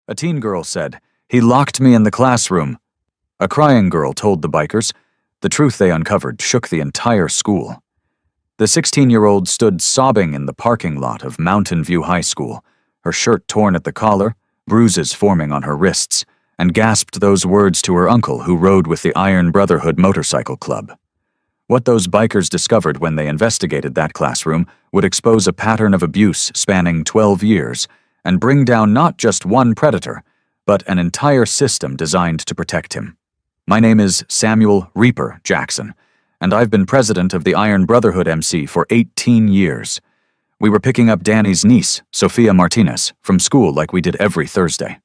A teen girl said, "He locked me in the classroom." A crying girl told the bikers. The truth they uncovered shook the entire school. The 16-year-old stood sobbing in the parking lot of Mountain View High School, her shirt torn at the collar, bruises forming on her wrists, and gasped those words to her uncle who rode with the Iron Brotherhood Motorcycle Club. What those bikers discovered when they investigated that classroom would expose a pattern of abuse spanning 12 years and bring down not just one predator, but an entire system designed to protect him. My name is Samuel Reaper Jackson, and I've been president of the Iron Brotherhood MC for 18 years. We were picking up Danny's niece, Sophia Martinez, from school like we did every Thursday.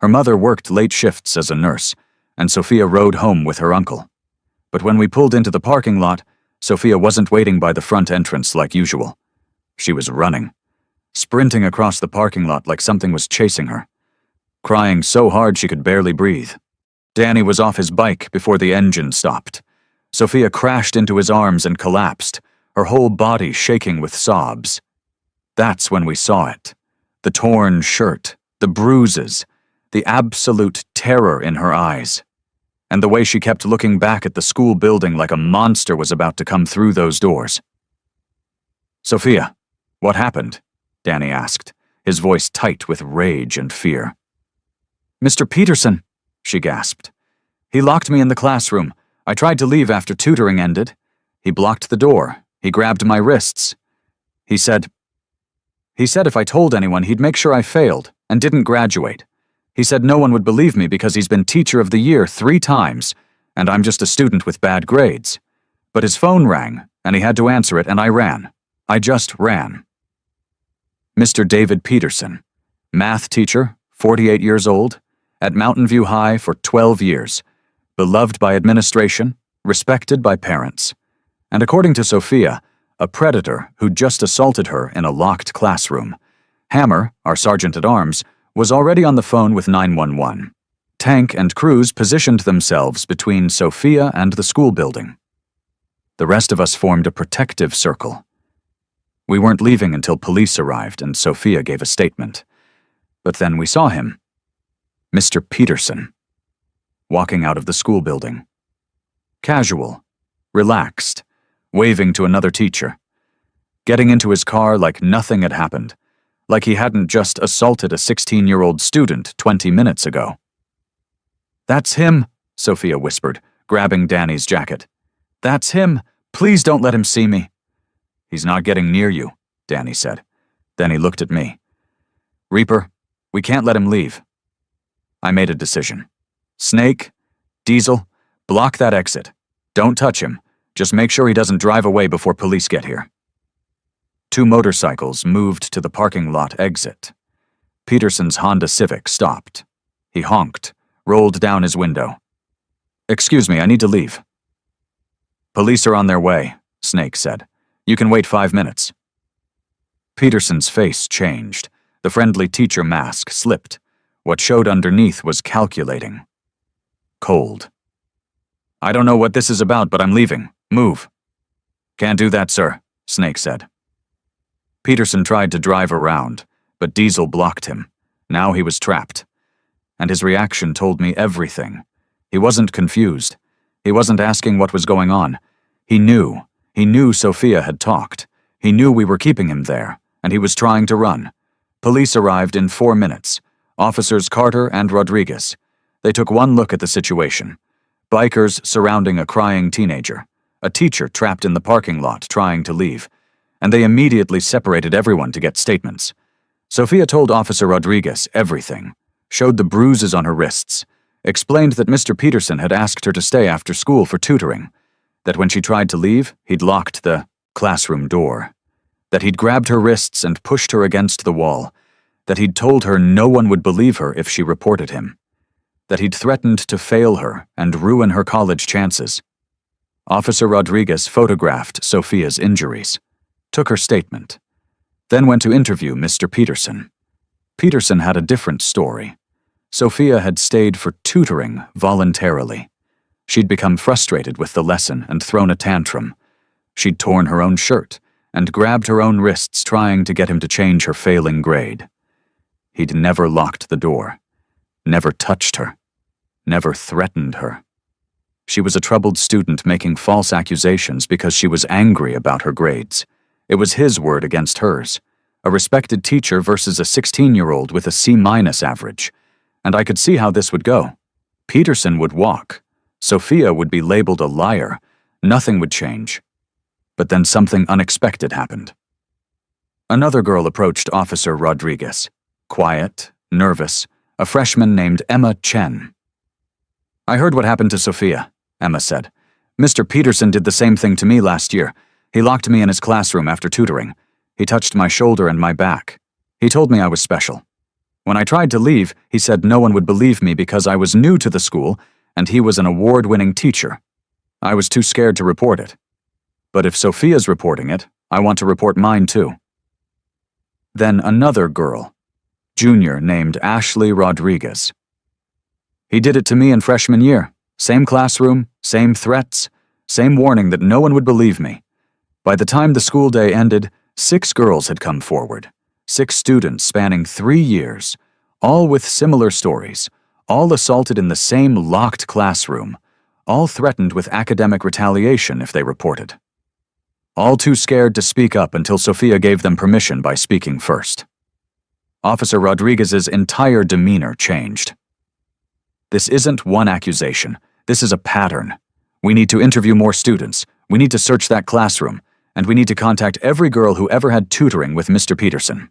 Her mother worked late shifts as a nurse, and Sophia rode home with her uncle. But when we pulled into the parking lot, Sophia wasn't waiting by the front entrance like usual. She was running, sprinting across the parking lot like something was chasing her, crying so hard she could barely breathe. Danny was off his bike before the engine stopped. Sophia crashed into his arms and collapsed, her whole body shaking with sobs. That's when we saw it. The torn shirt, the bruises, the absolute terror in her eyes, and the way she kept looking back at the school building like a monster was about to come through those doors. "Sophia, what happened?" Danny asked, his voice tight with rage and fear. "Mr. Peterson," she gasped. "He locked me in the classroom. I tried to leave after tutoring ended. He blocked the door. He grabbed my wrists. He said if I told anyone, he'd make sure I failed and didn't graduate. He said no one would believe me because he's been Teacher of the Year 3 times, and I'm just a student with bad grades. But his phone rang, and he had to answer it, and I ran. I just ran." Mr. David Peterson, math teacher, 48 years old, at Mountain View High for 12 years, beloved by administration, respected by parents, and according to Sophia, a predator who'd just assaulted her in a locked classroom. Hammer, our sergeant-at-arms, was already on the phone with 911. Tank and crews positioned themselves between Sophia and the school building. The rest of us formed a protective circle. We weren't leaving until police arrived and Sophia gave a statement. But then we saw him, Mr. Peterson, walking out of the school building. Casual, relaxed, waving to another teacher, getting into his car like nothing had happened, like he hadn't just assaulted a 16-year-old student 20 minutes ago. "That's him," Sophia whispered, grabbing Danny's jacket. "That's him. Please don't let him see me." "He's not getting near you," Danny said. Then he looked at me. "Reaper, we can't let him leave." I made a decision. "Snake, Diesel, block that exit. Don't touch him. Just make sure he doesn't drive away before police get here." 2 motorcycles moved to the parking lot exit. Peterson's Honda Civic stopped. He honked, rolled down his window. "Excuse me, I need to leave." "Police are on their way," Snake said. "You can wait 5 minutes." Peterson's face changed. The friendly teacher mask slipped. What showed underneath was calculating. Cold. "I don't know what this is about, but I'm leaving. Move." "Can't do that, sir," Snake said. Peterson tried to drive around, but Diesel blocked him. Now he was trapped. And his reaction told me everything. He wasn't confused. He wasn't asking what was going on. He knew. He knew Sophia had talked. He knew we were keeping him there, and he was trying to run. Police arrived in 4 minutes. Officers Carter and Rodriguez. They took one look at the situation. Bikers surrounding a crying teenager. A teacher trapped in the parking lot trying to leave. And they immediately separated everyone to get statements. Sophia told Officer Rodriguez everything, showed the bruises on her wrists, explained that Mr. Peterson had asked her to stay after school for tutoring, that when she tried to leave, he'd locked the classroom door, that he'd grabbed her wrists and pushed her against the wall, that he'd told her no one would believe her if she reported him, that he'd threatened to fail her and ruin her college chances. Officer Rodriguez photographed Sophia's injuries, took her statement, then went to interview Mr. Peterson. Peterson had a different story. Sophia had stayed for tutoring voluntarily. She'd become frustrated with the lesson and thrown a tantrum. She'd torn her own shirt and grabbed her own wrists trying to get him to change her failing grade. He'd never locked the door. never touched her, never threatened her. She was a troubled student making false accusations because she was angry about her grades. It was his word against hers. A respected teacher versus a 16-year-old with a C- average. And I could see how this would go. Peterson would walk. Sophia would be labeled a liar. Nothing would change. But then something unexpected happened. Another girl approached Officer Rodriguez. Quiet, nervous, a freshman named Emma Chen. "I heard what happened to Sophia," Emma said. "Mr. Peterson did the same thing to me last year. He locked me in his classroom after tutoring. He touched my shoulder and my back. He told me I was special. When I tried to leave, he said no one would believe me because I was new to the school and he was an award-winning teacher. I was too scared to report it. But if Sophia's reporting it, I want to report mine too." Then another girl, junior named Ashley Rodriguez. "He did it to me in freshman year. Same classroom, same threats, same warning that no one would believe me. By the time the school day ended, 6 girls had come forward. 6 students spanning 3 years, all with similar stories, all assaulted in the same locked classroom, all threatened with academic retaliation if they reported. All too scared to speak up until Sophia gave them permission by speaking first." Officer Rodriguez's entire demeanor changed. "This isn't one accusation. This is a pattern. We need to interview more students. We need to search that classroom. And we need to contact every girl who ever had tutoring with Mr. Peterson.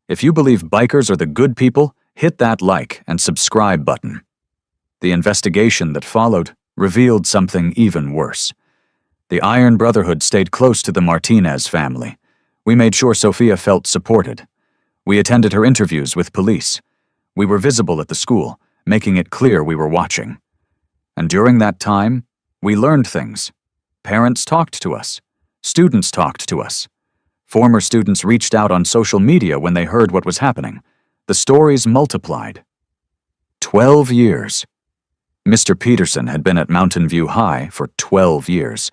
If you believe bikers are the good people, hit that like and subscribe button." The investigation that followed revealed something even worse. The Iron Brotherhood stayed close to the Martinez family. We made sure Sophia felt supported. We attended her interviews with police. We were visible at the school, making it clear we were watching. And during that time, we learned things. Parents talked to us. Students talked to us. Former students reached out on social media when they heard what was happening. The stories multiplied. 12 years. Mr. Peterson had been at Mountain View High for 12 years.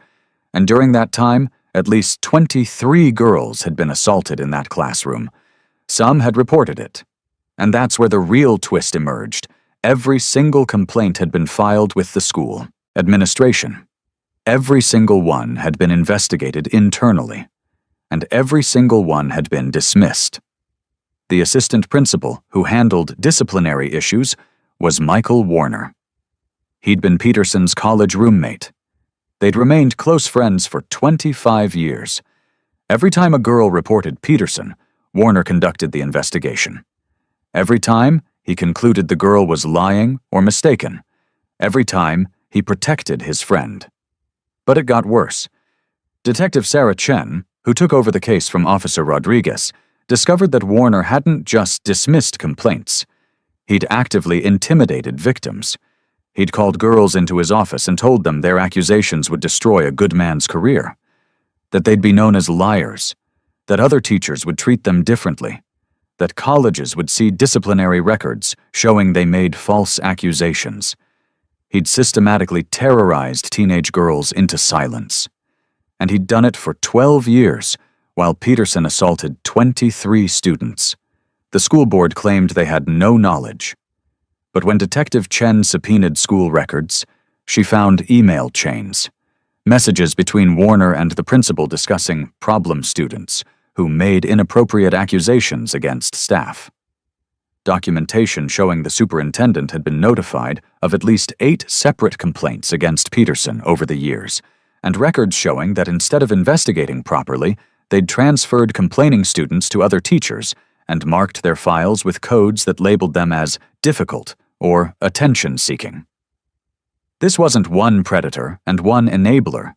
And during that time, at least 23 girls had been assaulted in that classroom. Some had reported it. And that's where the real twist emerged. Every single complaint had been filed with the school administration. Every single one had been investigated internally. And every single one had been dismissed. The assistant principal who handled disciplinary issues was Michael Warner. He'd been Peterson's college roommate. They'd remained close friends for 25 years. Every time a girl reported Peterson, Warner conducted the investigation. Every time, he concluded the girl was lying or mistaken. Every time, he protected his friend. But it got worse. Detective Sarah Chen, who took over the case from Officer Rodriguez, discovered that Warner hadn't just dismissed complaints. He'd actively intimidated victims. He'd called girls into his office and told them their accusations would destroy a good man's career, that they'd be known as liars, that other teachers would treat them differently, that colleges would see disciplinary records showing they made false accusations. He'd systematically terrorized teenage girls into silence. And he'd done it for 12 years, while Peterson assaulted 23 students. The school board claimed they had no knowledge. But when Detective Chen subpoenaed school records, she found email chains, messages between Warner and the principal discussing problem students who made inappropriate accusations against staff. Documentation showing the superintendent had been notified of at least 8 separate complaints against Peterson over the years, and records showing that instead of investigating properly, they'd transferred complaining students to other teachers and marked their files with codes that labeled them as difficult or attention-seeking. This wasn't one predator and one enabler.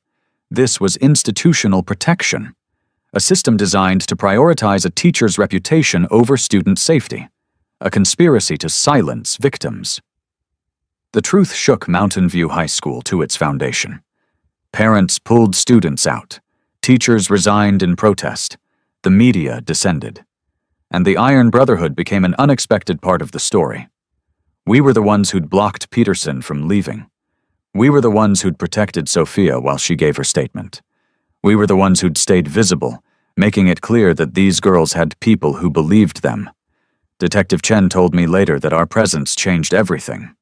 This was institutional protection, a system designed to prioritize a teacher's reputation over student safety, a conspiracy to silence victims. The truth shook Mountain View High School to its foundation. Parents pulled students out. Teachers resigned in protest. The media descended. And the Iron Brotherhood became an unexpected part of the story. We were the ones who'd blocked Peterson from leaving. We were the ones who'd protected Sophia while she gave her statement. We were the ones who'd stayed visible, making it clear that these girls had people who believed them. Detective Chen told me later that our presence changed everything.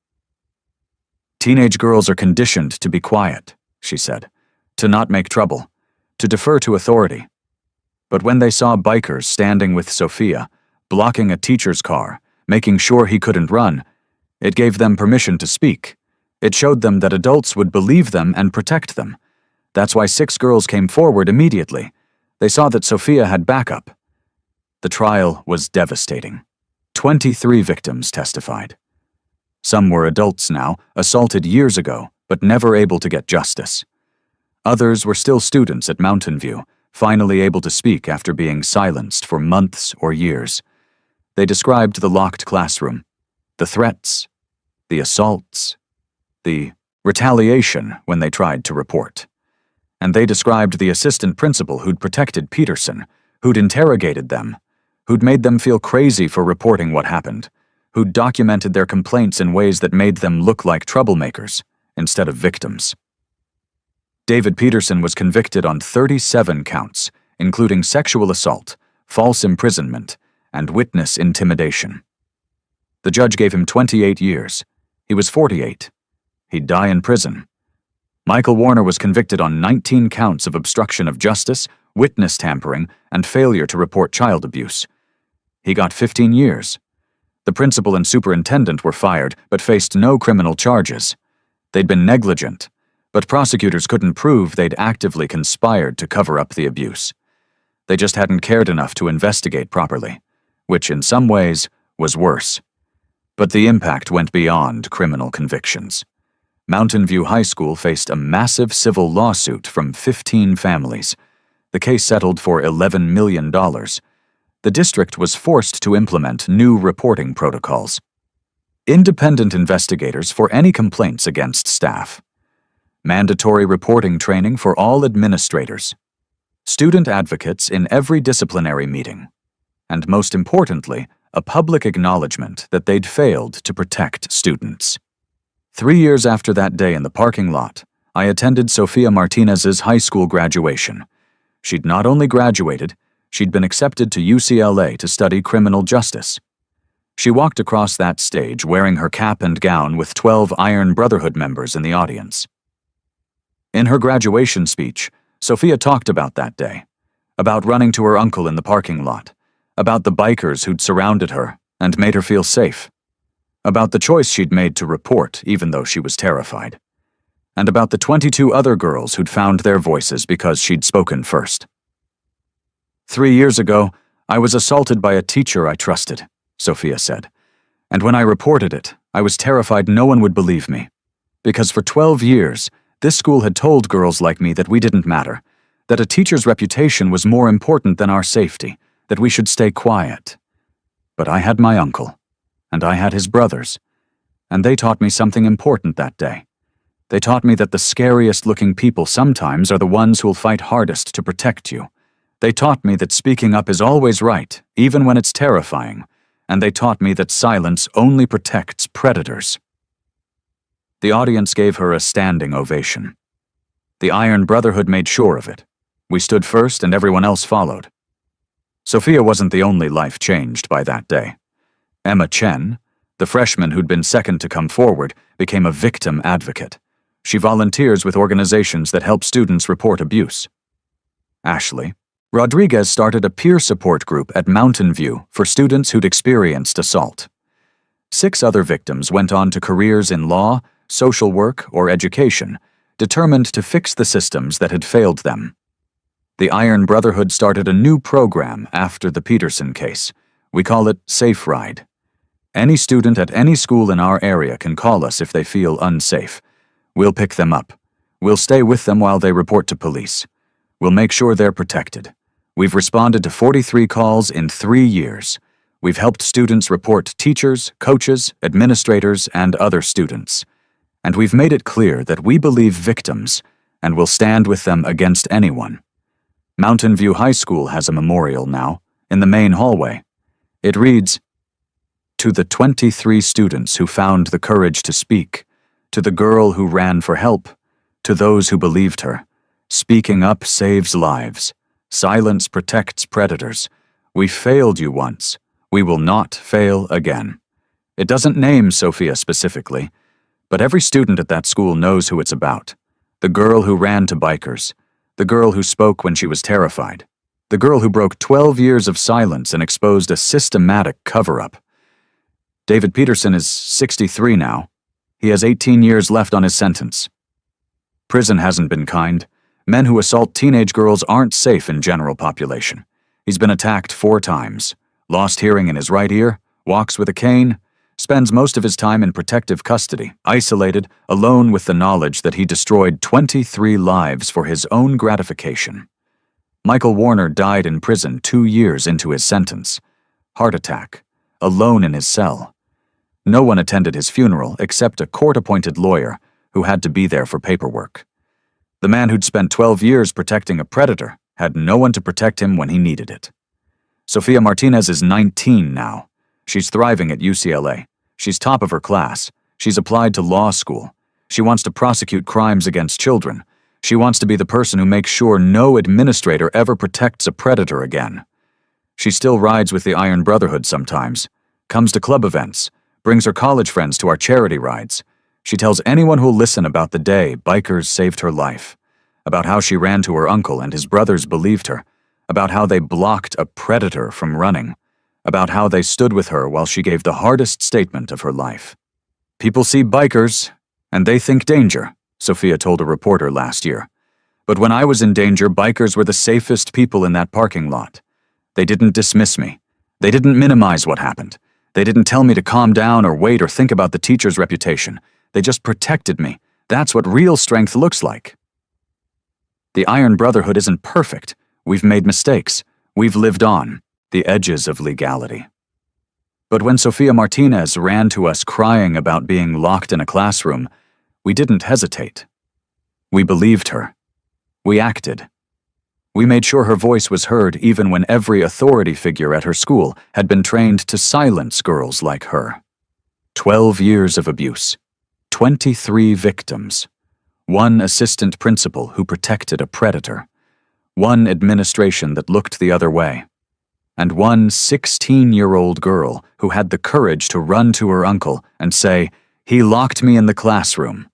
Teenage girls are conditioned to be quiet, she said, to not make trouble, to defer to authority. But when they saw bikers standing with Sophia, blocking a teacher's car, making sure he couldn't run, it gave them permission to speak. It showed them that adults would believe them and protect them. That's why 6 girls came forward immediately. They saw that Sophia had backup. The trial was devastating. 23 victims testified. Some were adults now, assaulted years ago, but never able to get justice. Others were still students at Mountain View, finally able to speak after being silenced for months or years. They described the locked classroom, the threats, the assaults, the retaliation when they tried to report. And they described the assistant principal who'd protected Peterson, who'd interrogated them, who'd made them feel crazy for reporting what happened, who'd documented their complaints in ways that made them look like troublemakers instead of victims. David Peterson was convicted on 37 counts, including sexual assault, false imprisonment, and witness intimidation. The judge gave him 28 years. He was 48. He'd die in prison. Michael Warner was convicted on 19 counts of obstruction of justice, witness tampering, and failure to report child abuse. He got 15 years. The principal and superintendent were fired, but faced no criminal charges. They'd been negligent, but prosecutors couldn't prove they'd actively conspired to cover up the abuse. They just hadn't cared enough to investigate properly, which in some ways was worse. But the impact went beyond criminal convictions. Mountain View High School faced a massive civil lawsuit from 15 families. The case settled for $11 million. The district was forced to implement new reporting protocols. Independent investigators for any complaints against staff. Mandatory reporting training for all administrators. Student advocates in every disciplinary meeting. And most importantly, a public acknowledgement that they'd failed to protect students. 3 years after that day in the parking lot, I attended Sofia Martinez's high school graduation. She'd not only graduated, she'd been accepted to UCLA to study criminal justice. She walked across that stage wearing her cap and gown with 12 Iron Brotherhood members in the audience. In her graduation speech, Sophia talked about that day, about running to her uncle in the parking lot, about the bikers who'd surrounded her and made her feel safe, about the choice she'd made to report even though she was terrified, and about the 22 other girls who'd found their voices because she'd spoken first. 3 years ago, I was assaulted by a teacher I trusted, Sophia said, and when I reported it, I was terrified no one would believe me, because for 12 years, this school had told girls like me that we didn't matter, that a teacher's reputation was more important than our safety, that we should stay quiet. But I had my uncle, and I had his brothers, and they taught me something important that day. They taught me that the scariest-looking people sometimes are the ones who'll fight hardest to protect you. They taught me that speaking up is always right, even when it's terrifying, and they taught me that silence only protects predators. The audience gave her a standing ovation. The Iron Brotherhood made sure of it. We stood first and everyone else followed. Sophia wasn't the only life changed by that day. Emma Chen, the freshman who'd been second to come forward, became a victim advocate. She volunteers with organizations that help students report abuse. Ashley Rodriguez started a peer support group at Mountain View for students who'd experienced assault. 6 other victims went on to careers in law, social work, or education, determined to fix the systems that had failed them. The Iron Brotherhood started a new program after the Peterson case. We call it Safe Ride. Any student at any school in our area can call us if they feel unsafe. We'll pick them up. We'll stay with them while they report to police. We'll make sure they're protected. We've responded to 43 calls in 3 years. We've helped students report teachers, coaches, administrators, and other students. And we've made it clear that we believe victims and will stand with them against anyone. Mountain View High School has a memorial now, in the main hallway. It reads, "To the 23 students who found the courage to speak, to the girl who ran for help, to those who believed her, speaking up saves lives. Silence protects predators. We failed you once. We will not fail again. It doesn't name Sophia specifically, but every student at that school knows who it's about. The girl who ran to bikers. The girl who spoke when she was terrified. The girl who broke 12 years of silence and exposed a systematic cover-up. David Peterson is 63 now. He has 18 years left on his sentence. Prison hasn't been kind. Men who assault teenage girls aren't safe in general population. He's been attacked 4 times, lost hearing in his right ear, walks with a cane, spends most of his time in protective custody, isolated, alone with the knowledge that he destroyed 23 lives for his own gratification. Michael Warner died in prison 2 years into his sentence. Heart attack, alone in his cell. No one attended his funeral except a court-appointed lawyer who had to be there for paperwork. The man who'd spent 12 years protecting a predator had no one to protect him when he needed it. Sophia Martinez is 19 now. She's thriving at UCLA. She's top of her class. She's applied to law school. She wants to prosecute crimes against children. She wants to be the person who makes sure no administrator ever protects a predator again. She still rides with the Iron Brotherhood sometimes, comes to club events, brings her college friends to our charity rides. She tells anyone who'll listen about the day bikers saved her life, about how she ran to her uncle and his brothers believed her, about how they blocked a predator from running, about how they stood with her while she gave the hardest statement of her life. People see bikers, and they think danger, Sophia told a reporter last year. But when I was in danger, bikers were the safest people in that parking lot. They didn't dismiss me. They didn't minimize what happened. They didn't tell me to calm down or wait or think about the teacher's reputation. They just protected me. That's what real strength looks like. The Iron Brotherhood isn't perfect. We've made mistakes. We've lived on the edges of legality. But when Sophia Martinez ran to us crying about being locked in a classroom, we didn't hesitate. We believed her. We acted. We made sure her voice was heard even when every authority figure at her school had been trained to silence girls like her. 12 years of abuse. 23 victims. 1 assistant principal who protected a predator. 1 administration that looked the other way. And 1 16-year-old girl who had the courage to run to her uncle and say, "He locked me in the classroom."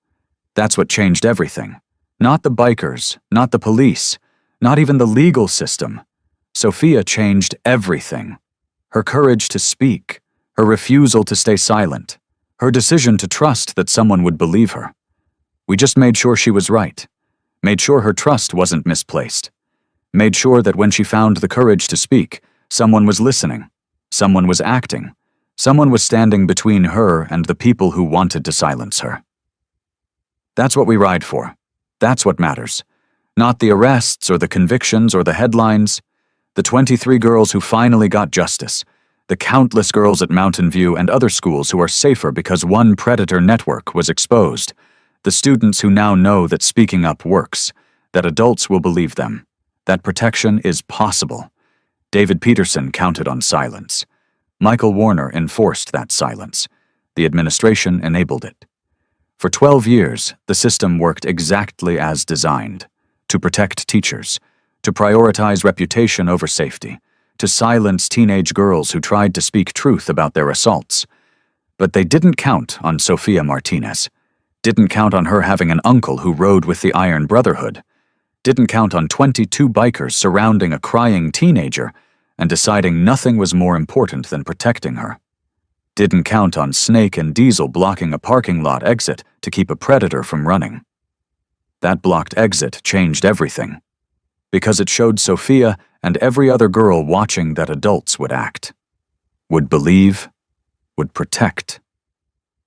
That's what changed everything. Not the bikers, not the police, not even the legal system. Sophia changed everything. Her courage to speak, her refusal to stay silent, her decision to trust that someone would believe her. We just made sure she was right, made sure her trust wasn't misplaced, made sure that when she found the courage to speak, someone was listening, someone was acting, someone was standing between her and the people who wanted to silence her. That's what we ride for. That's what matters. Not the arrests or the convictions or the headlines. The 23 girls who finally got justice. The countless girls at Mountain View and other schools who are safer because one predator network was exposed. The students who now know that speaking up works, that adults will believe them, that protection is possible. David Peterson counted on silence. Michael Warner enforced that silence. The administration enabled it. For 12 years, the system worked exactly as designed, to protect teachers, to prioritize reputation over safety, to silence teenage girls who tried to speak truth about their assaults. But they didn't count on Sophia Martinez, didn't count on her having an uncle who rode with the Iron Brotherhood, didn't count on 22 bikers surrounding a crying teenager and deciding nothing was more important than protecting her. Didn't count on Snake and Diesel blocking a parking lot exit to keep a predator from running. That blocked exit changed everything, because it showed Sophia and every other girl watching that adults would act, would believe, would protect.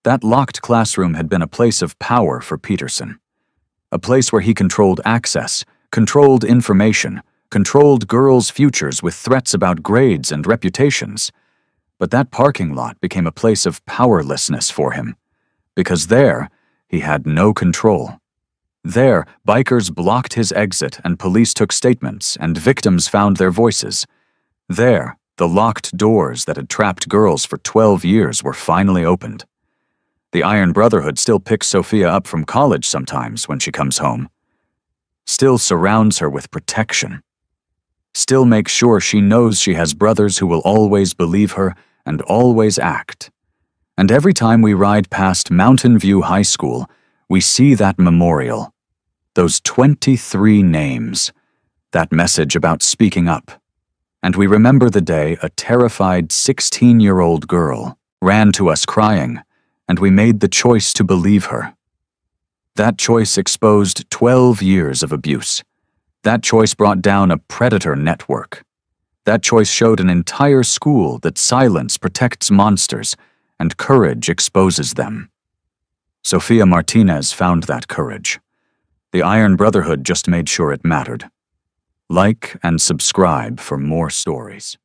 That locked classroom had been a place of power for Peterson, a place where he controlled access, controlled information, controlled girls' futures with threats about grades and reputations. But that parking lot became a place of powerlessness for him, because there he had no control. There, bikers blocked his exit and police took statements and victims found their voices. There, the locked doors that had trapped girls for 12 years were finally opened. The Iron Brotherhood still picks Sophia up from college sometimes when she comes home, still surrounds her with protection, still makes sure she knows she has brothers who will always believe her and always act. And every time we ride past Mountain View High School, we see that memorial. Those 23 names. That message about speaking up. And we remember the day a terrified 16-year-old girl ran to us crying, and we made the choice to believe her. That choice exposed 12 years of abuse. That choice brought down a predator network. That choice showed an entire school that silence protects monsters and courage exposes them. Sofia Martinez found that courage. The Iron Brotherhood just made sure it mattered. Like and subscribe for more stories.